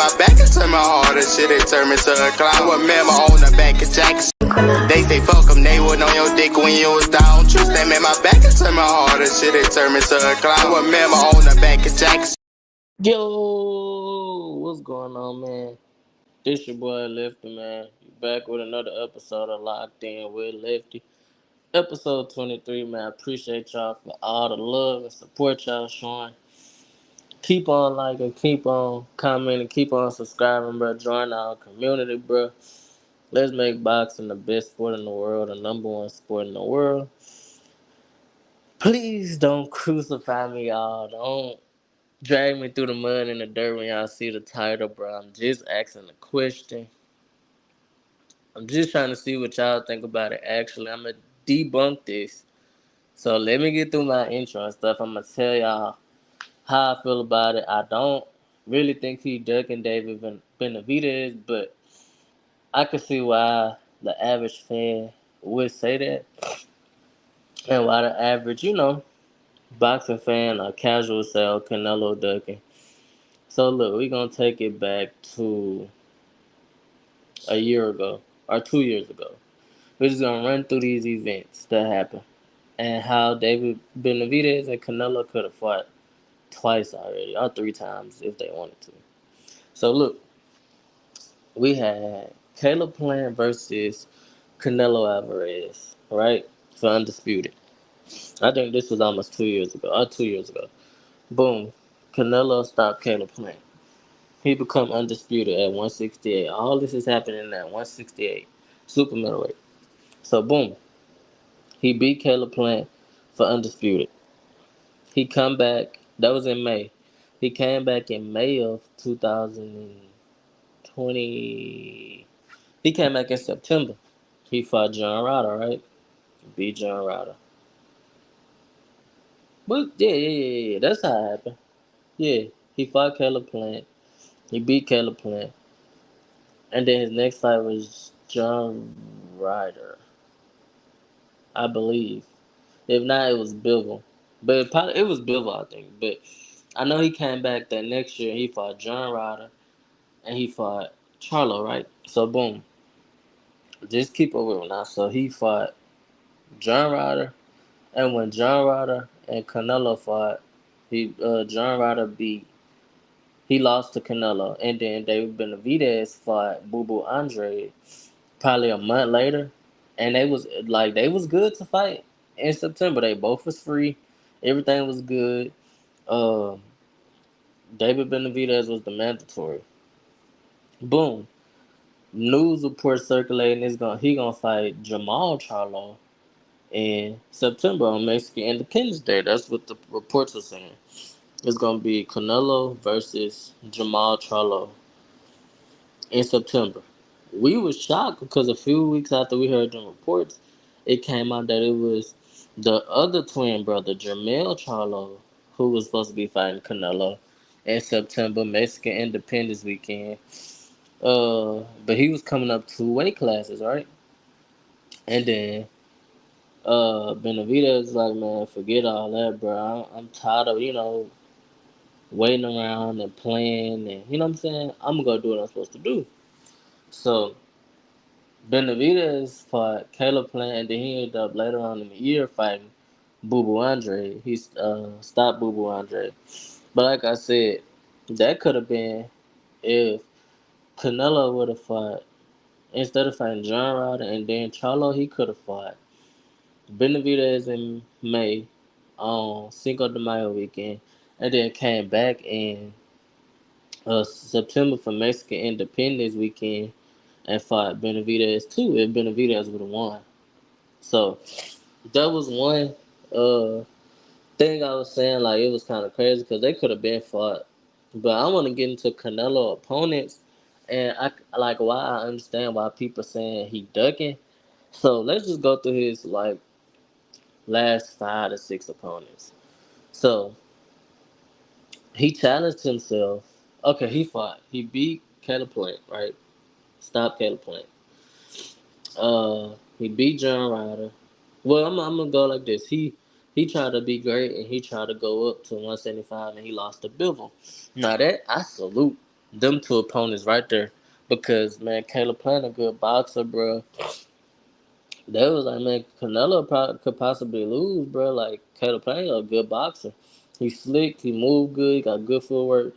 my back and turn my heart and shit, it turned me to a clown. Remember on the back of Jackson. They say fuck them, they wasn't on your dick when you was down. Trust them in my back and turn my heart and shit, it turned me to a clown. Remember on the back of Jackson. Yo, what's going on, man? This your boy Lefty, man. Back with another episode of Locked In with Lefty. Episode 23, man. I appreciate y'all for all the love and support y'all showing. Keep on liking, keep on commenting, keep on subscribing, bro. Join our community, bro. Let's make boxing the best sport in the world, the number one sport in the world. Please don't crucify me, y'all. Don't drag me through the mud and the dirt when y'all see the title, bro. I'm just asking a question. I'm just trying to see what y'all think about it. Actually, I'm going to debunk this. So let me get through my intro and stuff. I'm going to tell y'all how I feel about it. I don't really think he ducking David Benavidez, but I can see why the average fan would say that. And why the average, boxing fan or casual sell Canelo ducking. So look, we're going to take it back to a year ago or 2 years ago. We're just going to run through these events that happened and how David Benavidez and Canelo could have fought twice already or 3 times if they wanted to. So look, we had Caleb Plant versus Canelo Alvarez, right? For Undisputed. I think this was almost 2 years ago or 2 years ago. Boom. Canelo stopped Caleb Plant. He become undisputed at 168. All this is happening at 168. Super middleweight. So boom. He beat Caleb Plant for undisputed. He come back. That was in May. He came back in May of 2020. He came back in September. He fought John Ryder, right? Beat John Ryder. But yeah. That's how it happened. Yeah. He fought Caleb Plant. He beat Caleb Plant. And then his next fight was John Ryder, I believe. If not, it was Bivol. But it was Bivol, I think. But I know he came back that next year. He fought John Ryder. And he fought Charlo, right? So, boom. Just keep it real now. So, he fought John Ryder. And when John Ryder and Canelo fought, John Ryder beat. He lost to Canelo. And then David Benavidez fought Boo Boo Andre probably a month later. And they was good to fight in September. They both was free. Everything was good. David Benavidez was the mandatory. Boom. News reports circulating he gonna fight Jamal Charlo in September on Mexican Independence Day. That's what the reports are saying. It's gonna be Canelo versus Jamal Charlo in September. We were shocked because a few weeks after we heard the reports, it came out that it was the other twin brother, Jermell Charlo, who was supposed to be fighting Canelo in September, Mexican Independence Weekend. But he was coming up 2 weight classes, right? And then Benavidez was like, man, forget all that, bro. I'm tired of, waiting around and playing and, you know what I'm saying? I'm going to go do what I'm supposed to do. So, Benavidez fought Caleb Plant, and then he ended up later on in the year fighting Boo Boo Andre. He stopped Boo Boo Andre. But like I said, that could have been if Canelo would have fought, instead of fighting John Ryder and then Charlo, he could have fought Benavidez in May on Cinco de Mayo weekend, and then came back in September for Mexican Independence weekend and fought Benavidez too if Benavidez would have won. So that was one thing I was saying, like it was kind of crazy because they could have been fought. But I want to get into Canelo opponents and I like why I understand why people saying he ducking. So let's just go through his like last 5 to 6 opponents. So he challenged himself. Okay, he fought. He beat Caleb Plant, right? Stopped Caleb Plant. He beat John Ryder. Well, I'm gonna go like this. He tried to be great and he tried to go up to 175 and he lost to Bivol. Now that I salute Them two opponents right there. Because, man, Caleb Plant a good boxer, bro. They was like, man, Canelo could possibly lose, bro. Like, Caleb Plant a good boxer. He slick, he moved good, he got good footwork.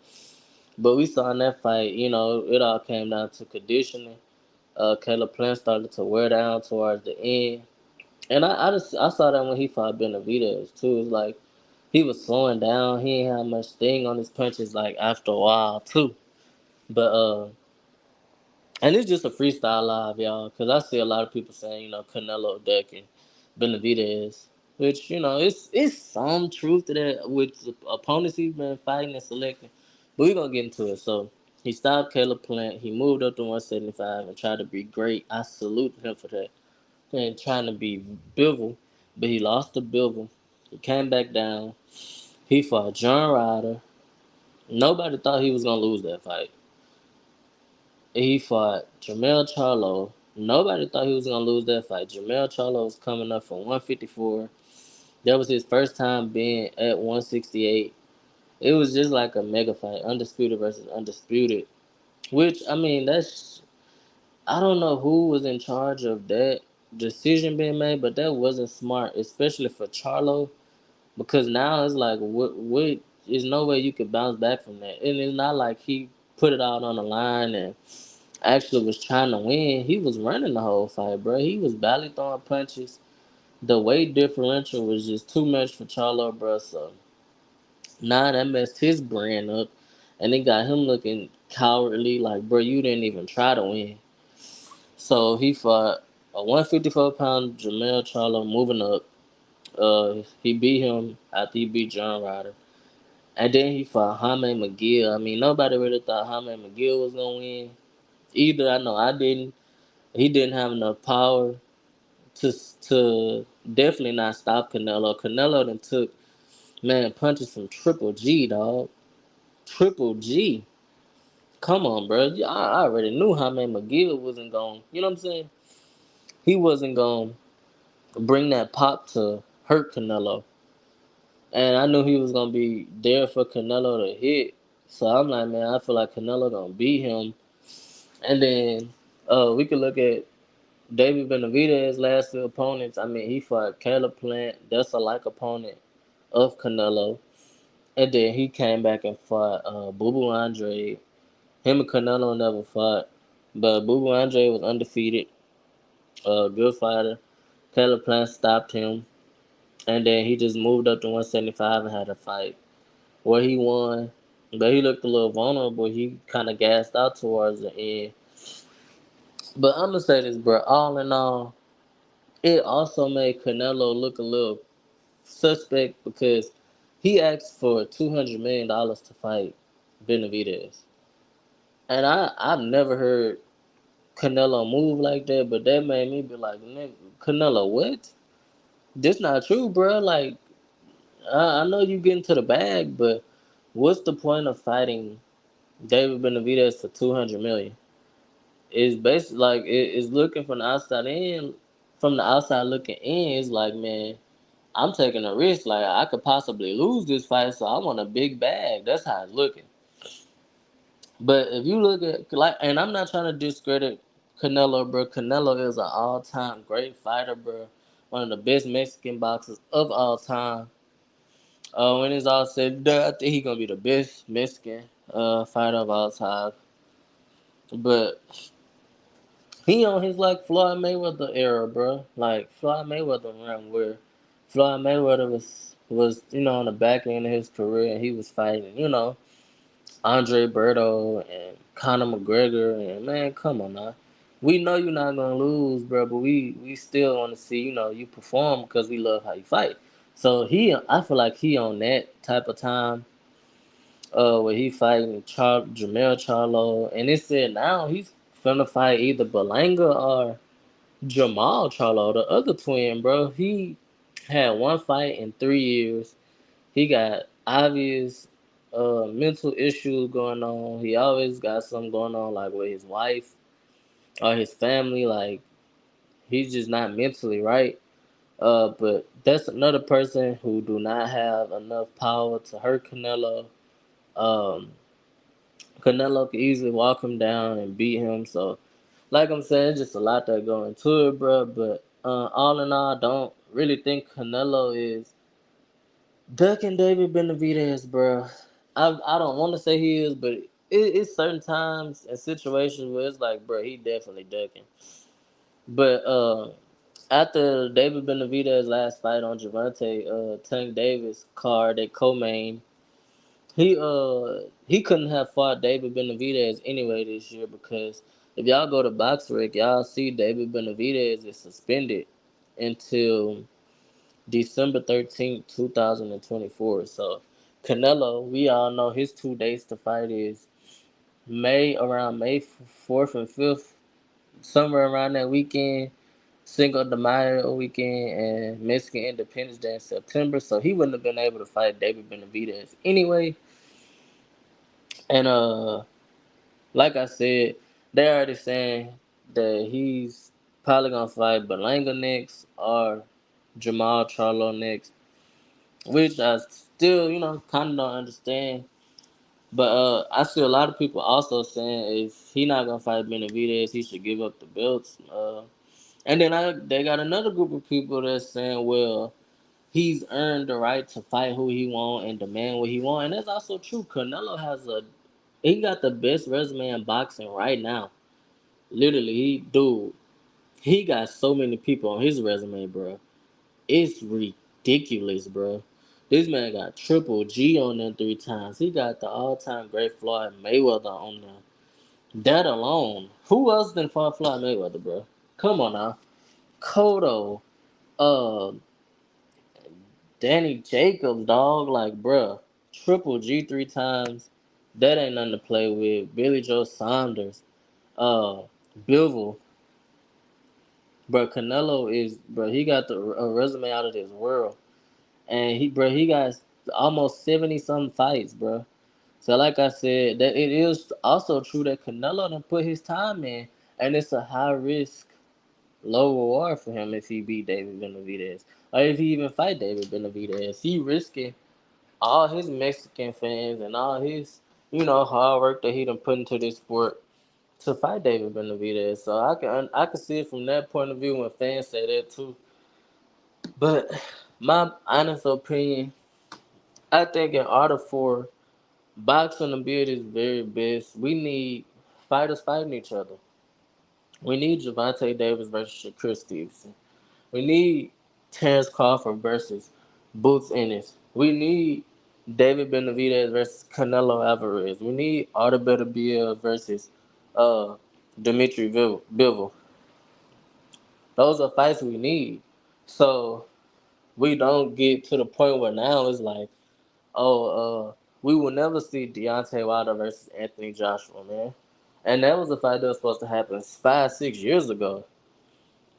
But we saw in that fight, it all came down to conditioning. Caleb Plant started to wear down towards the end. And I saw that when he fought Benavidez, too. It's like, he was slowing down. He ain't had much sting on his punches, like, after a while, too. But, and it's just a freestyle live, y'all, because I see a lot of people saying, Canelo ducking Benavidez, which, it's some truth to that with the opponents he's been fighting and selecting. But we're going to get into it. So, he stopped Caleb Plant. He moved up to 175 and tried to be great. I salute him for that. He ain't trying to be Bivol, but he lost to Bivol. He came back down. He fought John Ryder. Nobody thought he was going to lose that fight. He fought Jermell Charlo. Nobody thought he was going to lose that fight. Jermell Charlo was coming up from 154. That was his first time being at 168. It was just like a mega fight. Undisputed versus undisputed. Which, I mean, I don't know who was in charge of that decision being made, but that wasn't smart, especially for Charlo. Because now it's like, there's no way you could bounce back from that. And it's not like he put it out on the line and actually was trying to win. He was running the whole fight, bro. He was barely throwing punches. The weight differential was just too much for Charlo, bro. So now that messed his brand up, and it got him looking cowardly. Like, bro, you didn't even try to win. So he fought a 154-pound Jermell Charlo, moving up. He beat him after he beat John Ryder. And then he fought Jaime McGill. I mean, nobody really thought Jaime McGill was going to win. Either, I know I didn't. He didn't have enough power to definitely not stop Canelo. Canelo then took, man, punches from Triple G, dog. Triple G. Come on, bro. I already knew Jaime McGill wasn't going, you know what I'm saying? He wasn't going to bring that pop to hurt Canelo. And I knew he was going to be there for Canelo to hit. So I'm like, man, I feel like Canelo going to beat him. And then we could look at David Benavidez' last two opponents. I mean, he fought Caleb Plant. That's a like opponent of Canelo. And then he came back and fought Boo Boo Andre. Him and Canelo never fought. But Boo Boo Andre was undefeated. Good fighter. Caleb Plant stopped him. And then he just moved up to 175 and had a fight where he won. But he looked a little vulnerable. He kind of gassed out towards the end. But I'm going to say this, bro. All in all, it also made Canelo look a little suspect because he asked for $200 million to fight Benavidez. And I've never heard Canelo move like that, but that made me be like, nigga, Canelo, what? This not true, bro. Like, I know you getting to the bag, but what's the point of fighting David Benavidez for $200 million? It's basically like it's looking from the outside in. From the outside looking in, it's like, man, I'm taking a risk. Like, I could possibly lose this fight, so I want a big bag. That's how it's looking. But if you look at, like, and I'm not trying to discredit Canelo, bro. Canelo is an all-time great fighter, bro. One of the best Mexican boxers of all time. When it's all said and done, I think he's going to be the best Mexican fighter of all time. But he on his, like, Floyd Mayweather era, bro. Like, Floyd Mayweather run where Floyd Mayweather was on the back end of his career, and he was fighting, Andre Berto and Conor McGregor, and man, come on now. We know you're not gonna lose, bro, but we still want to see you perform because we love how you fight. So I feel like he on that type of time, where he fighting Jermell Charlo, and it said now he's finna fight either Berlanga or Jamal Charlo, the other twin, bro. He had one fight in 3 years. He got obvious mental issues going on. He always got something going on, like with his wife or his family. Like, he's just not mentally right. But that's another person who do not have enough power to hurt Canelo. Um, Canelo could easily walk him down and beat him. So, like I'm saying, just a lot that go into it, bro. But all in all, I don't really think Canelo is ducking David Benavidez, bro. I don't want to say he is, but it's certain times and situations where it's like, bro, he definitely ducking. But after David Benavidez' last fight on Gervonta Tank Davis card, they co-main, he couldn't have fought David Benavidez anyway this year because if y'all go to BoxRec, y'all see David Benavidez is suspended until December 13th, 2024. So Canelo, we all know his 2 dates to fight is around May 4th and 5th, somewhere around that weekend. Cinco de Mayo weekend and Mexican Independence Day in September. So he wouldn't have been able to fight David Benavidez anyway. And like I said, they're already saying that he's probably gonna fight Berlanga next or Jamal Charlo next, which I still, kind of don't understand. But I see a lot of people also saying if he not gonna fight Benavidez, he should give up the belts. And then they got another group of people that's saying, well, he's earned the right to fight who he want and demand what he want, and that's also true. Canelo he got the best resume in boxing right now. Literally, he got so many people on his resume, bro. It's ridiculous, bro. This man got Triple G on there 3 times. He got the all-time great Floyd Mayweather on there. That alone, who else than fought Floyd Mayweather, bro? Come on now, Cotto, uh, Danny Jacobs, dog, like, bruh, Triple G 3 times. That ain't nothing to play with. Billy Joe Saunders, uh, Bivol, Canelo he got the resume out of this world, and he got almost 70 some fights, bro. So like I said, that it is also true that Canelo done put his time in, and it's a high risk, low reward for him if he beat David Benavidez, or if he even fight David Benavidez. He risking all his Mexican fans and all his, hard work that he done put into this sport to fight David Benavidez. So I can see it from that point of view when fans say that too. But my honest opinion, I think in order for boxing to be at its very best, we need fighters fighting each other. We need Gervonta Davis versus Shakur Stevenson. We need Terrence Crawford versus Boots Ennis. We need David Benavidez versus Canelo Alvarez. We need Artur Beterbiev versus uh, Dimitri Bivol. Those are fights we need. So we don't get to the point where now it's like, we will never see Deontay Wilder versus Anthony Joshua, man. And that was a fight that was supposed to happen 5, 6 years ago.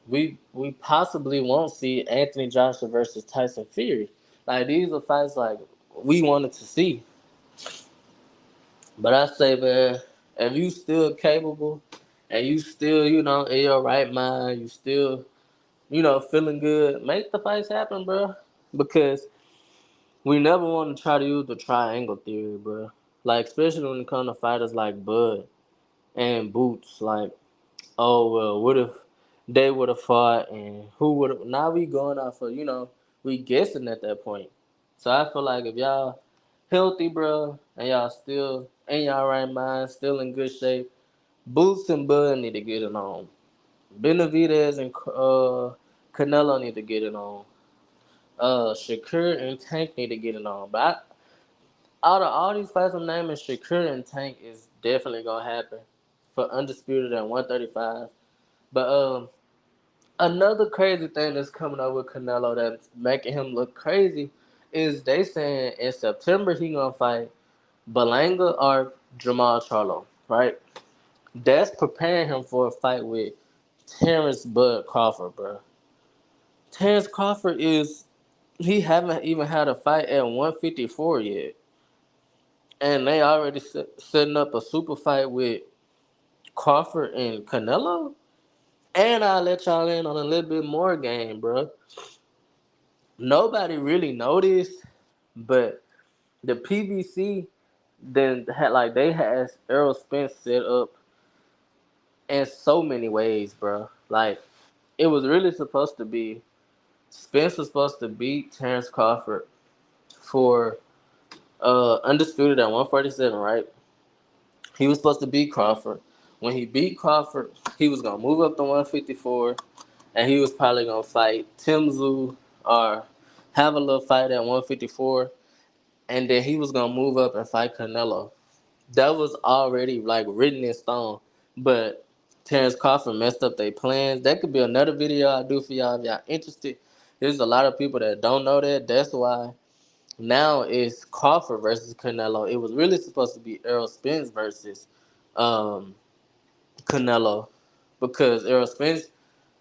We possibly won't see Anthony Joshua versus Tyson Fury. Like, these are fights like we wanted to see. But I say, man, if you still capable and you still, in your right mind, you still, feeling good, make the fights happen, bro. Because we never want to try to use the triangle theory, bro. Like, especially when it comes to fighters like Bud and Boots. Like, oh, well, what if they would have fought and who would have. Now we going off of, we guessing at that point. So I feel like if y'all healthy, bro, and y'all still in y'all right mind, still in good shape, Boots and Bud need to get it on. Benavidez and Canelo need to get it on. Shakur and Tank need to get it on. But out of all these fights I'm naming, Shakur and Tank is definitely gonna happen for undisputed at 135. But another crazy thing that's coming up with Canelo that's making him look crazy is they saying in September he gonna fight Berlanga or Jamal Charlo, right? That's preparing him for a fight with Terrence Bud Crawford, bro. Terrence Crawford he haven't even had a fight at 154 yet. And they already setting up a super fight with Crawford and Canelo. And I'll let y'all in on a little bit more game, bro. Nobody really noticed, but the PBC then they had Errol Spence set up in so many ways, bro. Like it was really supposed to be Spence was supposed to beat Terrence Crawford for undisputed at 147, right? He was supposed to beat Crawford. When he beat Crawford, he was gonna move up to 154, and he was probably gonna fight Tim Tszyu or have a little fight at 154, and then he was gonna move up and fight Canelo. That was already like written in stone, but Terrence Crawford messed up their plans. That could be another video I do for y'all if y'all interested. There's a lot of people that don't know that. That's why now it's Crawford versus Canelo. It was really supposed to be Errol Spence versus um, Canelo because Errol Spence,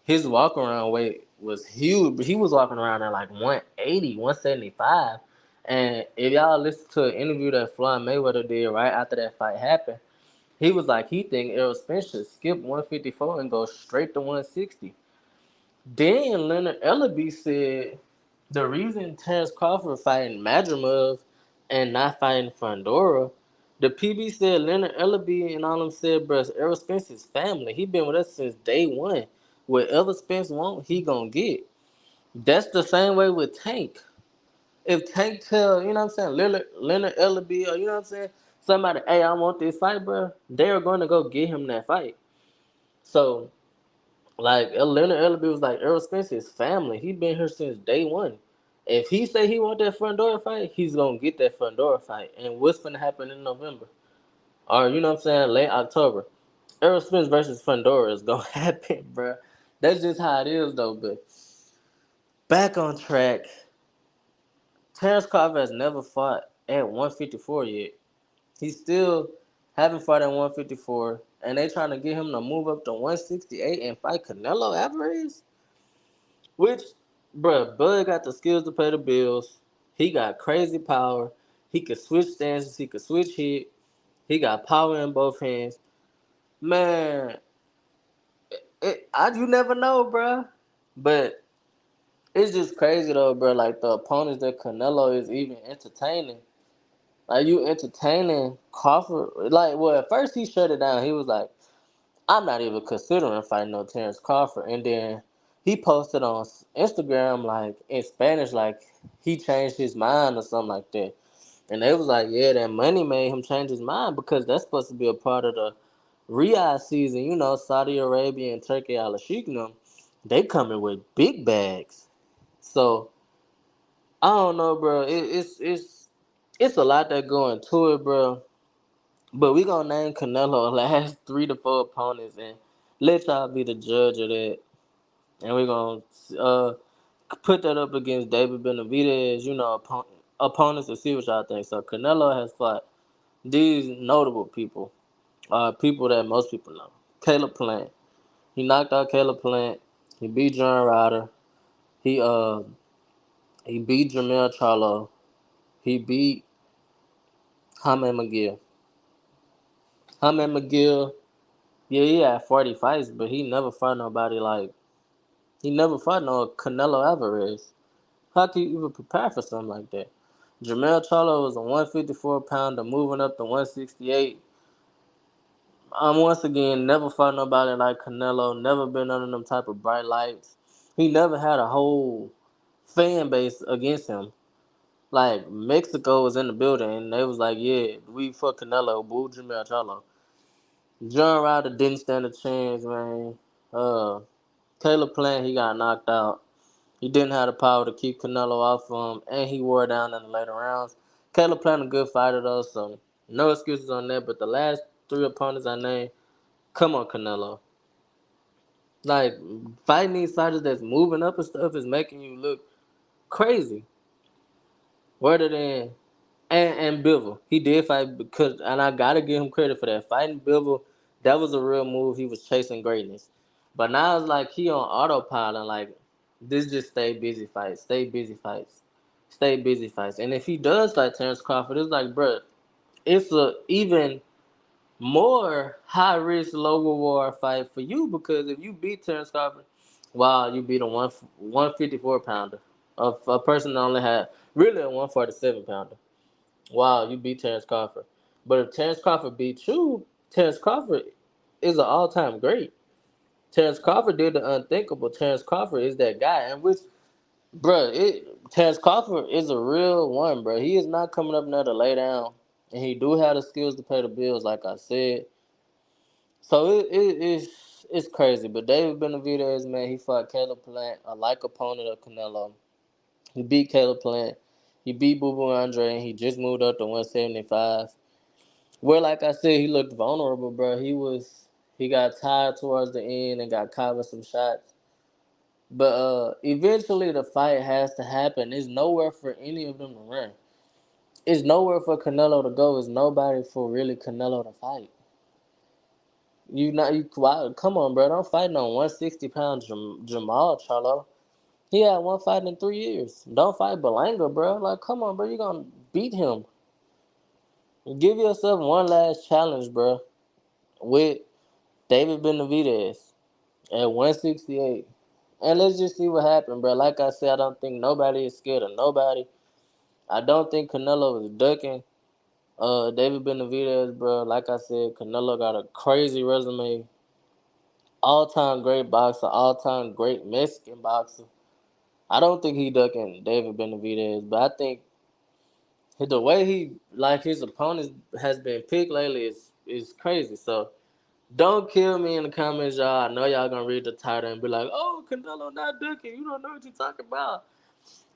his walk around weight was huge. He was walking around at like 180, 175. And if y'all listen to an interview that Floyd Mayweather did right after that fight happened, he was like, he think Errol Spence should skip 154 and go straight to 160. Then Leonard Ellaby said the reason Terrence Crawford fighting Madrimov and not fighting Fandora, the PB said Leonard Ellaby and all them said, bro, Errol Spence's family. He been with us since day one. Whatever Spence want, he gonna get. That's the same way with Tank. If Tank tell, you know what I'm saying, Leonard Ellaby or, you know what I'm saying, somebody, hey, I want this fight, bro, they're going to go get him that fight. So, like, Leonard Ellaby was like, Errol Spence's family. He been here since day one. If he say he want that front door fight, he's going to get that front door fight. And what's going to happen in November? Or, you know what I'm saying, late October. Errol Spence versus Fandora is going to happen, bro. That's just how it is, though. But back on track, Terrence Crawford has never fought at 154 yet. He still haven't fought at 154, and they trying to get him to move up to 168 and fight Canelo Alvarez? Which, bruh, Bud got the skills to pay the bills. He got crazy power. He could switch stances. He could switch hit. He got power in both hands. Man, you never know, bruh. But it's just crazy, though, bruh. Like, the opponents that Canelo is even entertaining. Like, you entertaining Crawford. Like, well, at first he shut it down. He was like, I'm not even considering fighting no Terrence Crawford. And then he posted on Instagram, like, in Spanish, like, he changed his mind or something like that. And they was like, yeah, that money made him change his mind because that's supposed to be a part of the Riyadh season. You know, Saudi Arabia and Turkey, Al Sheikh, they coming with big bags. So, I don't know, bro. It's a lot that go into it, bro. But we gonna name Canelo last 3 to 4 opponents and let y'all be the judge of that. And we're gonna put that up against David Benavidez, you know, opponents to see what y'all think. So Canelo has fought these notable people, people that most people know. Caleb Plant. He knocked out Caleb Plant. He beat John Ryder. He he beat Jamel Charlo. He beat Hamed McGill. Hamed McGill, yeah, he had 40 fights, but he never fought nobody like he never fought no Canelo Alvarez. How can you even prepare for something like that? Jamel Charlo was a 154 pounder moving up to 168. Once again, never fought nobody like Canelo, never been under them type of bright lights. He never had a whole fan base against him. Like, Mexico was in the building, and they was like, yeah, we for Canelo, boo Jamel Charlo. John Ryder didn't stand a chance, man. Caleb Plant, he got knocked out. He didn't have the power to keep Canelo off him, and he wore down in the later rounds. Caleb Plant a good fighter, though, so no excuses on that. But the last 3 opponents I named, come on, Canelo. Like, fighting these fighters that's moving up and stuff is making you look crazy. Rather than and Bivol, he did fight because, and I gotta give him credit for that. Fighting Bivol, that was a real move. He was chasing greatness, but now it's like he on autopilot. Like, this just stay busy fights, stay busy fights, stay busy fights. And if he does fight Terrence Crawford, it's like, bruh, it's a even more high risk, low reward fight for you because if you beat Terrence Crawford, wow, you beat a 154 pounder, a person that only had really a 147 pounder. Wow, you beat Terrence Crawford. But if Terrence Crawford beat you, Terrence Crawford is an all-time great. Terrence Crawford did the unthinkable. Terrence Crawford is that guy, and which, Terrence Crawford is a real one, bro. He is not coming up there to lay down, and he do have the skills to pay the bills, like I said. So it's crazy. But David Benavidez, man, he fought Caleb Plant, a like opponent of Canelo. He beat Caleb Plant. He beat Boo Boo Andre, and he just moved up to 175. Where, like I said, he looked vulnerable, bro. He got tired towards the end and got caught with some shots. But eventually the fight has to happen. There's nowhere for any of them to run. It's nowhere for Canelo to go. It's nobody for really Canelo to fight. Come on, bro. Don't fight no 160-pound Jamal Charlo. He had one fight in 3 years. Don't fight Belanga, bro. Like, come on, bro. You gonna beat him. Give yourself one last challenge, bro, with David Benavidez at 168. And let's just see what happens, bro. Like I said, I don't think nobody is scared of nobody. I don't think Canelo is ducking David Benavidez, bro. Like I said, Canelo got a crazy resume. All-time great boxer, all-time great Mexican boxer. I don't think he ducking David Benavidez, but I think the way his opponents has been picked lately is crazy. So don't kill me in the comments, y'all. I know y'all gonna read the title and be like, "Oh, Canelo not ducking. You don't know what you're talking about."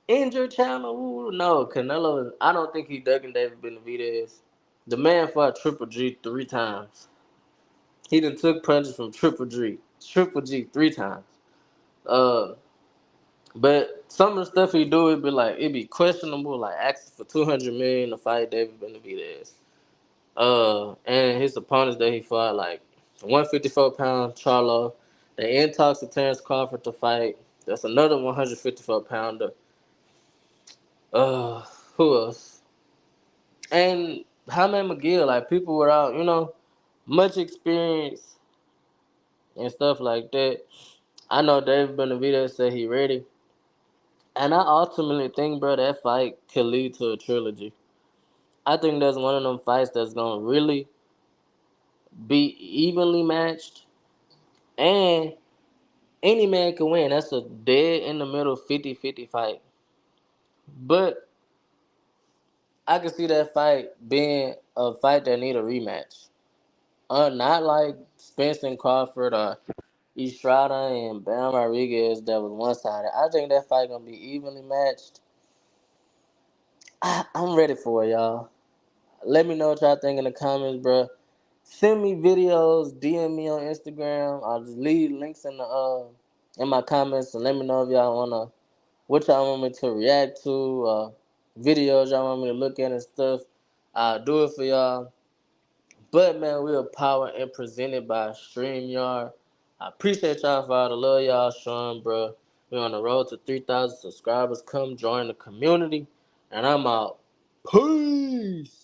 End your channel. Ooh, no, Canelo. I don't think he ducking David Benavidez. The man fought Triple G 3 times. He done took punches from Triple G 3 times. Uh, but some of the stuff he do, it be questionable, like asking for $200 million to fight David Benavidez. And his opponents that he fought, like 154-pound Charlo. They in talks with Terrence Crawford to fight. That's another 154-pounder. Who else? And Jaime McGill, like people without, much experience and stuff like that. I know David Benavidez said he ready. And I ultimately think, bro, that fight could lead to a trilogy. I think that's one of them fights that's going to really be evenly matched. And any man can win. That's a dead in the middle 50-50 fight. But I can see that fight being a fight that need a rematch. Not like Spence and Crawford or Estrada and Bam Rodriguez that was one-sided. I think that fight gonna be evenly matched. I'm ready for it, y'all. Let me know what y'all think in the comments, bro. Send me videos, DM me on Instagram. I'll just leave links in my comments and let me know if y'all what y'all want me to react to, videos y'all want me to look at and stuff. I'll do it for y'all. But man, we are powered and presented by StreamYard. I appreciate y'all for all the love y'all showing, bro. We're on the road to 3,000 subscribers. Come join the community. And I'm out. Peace.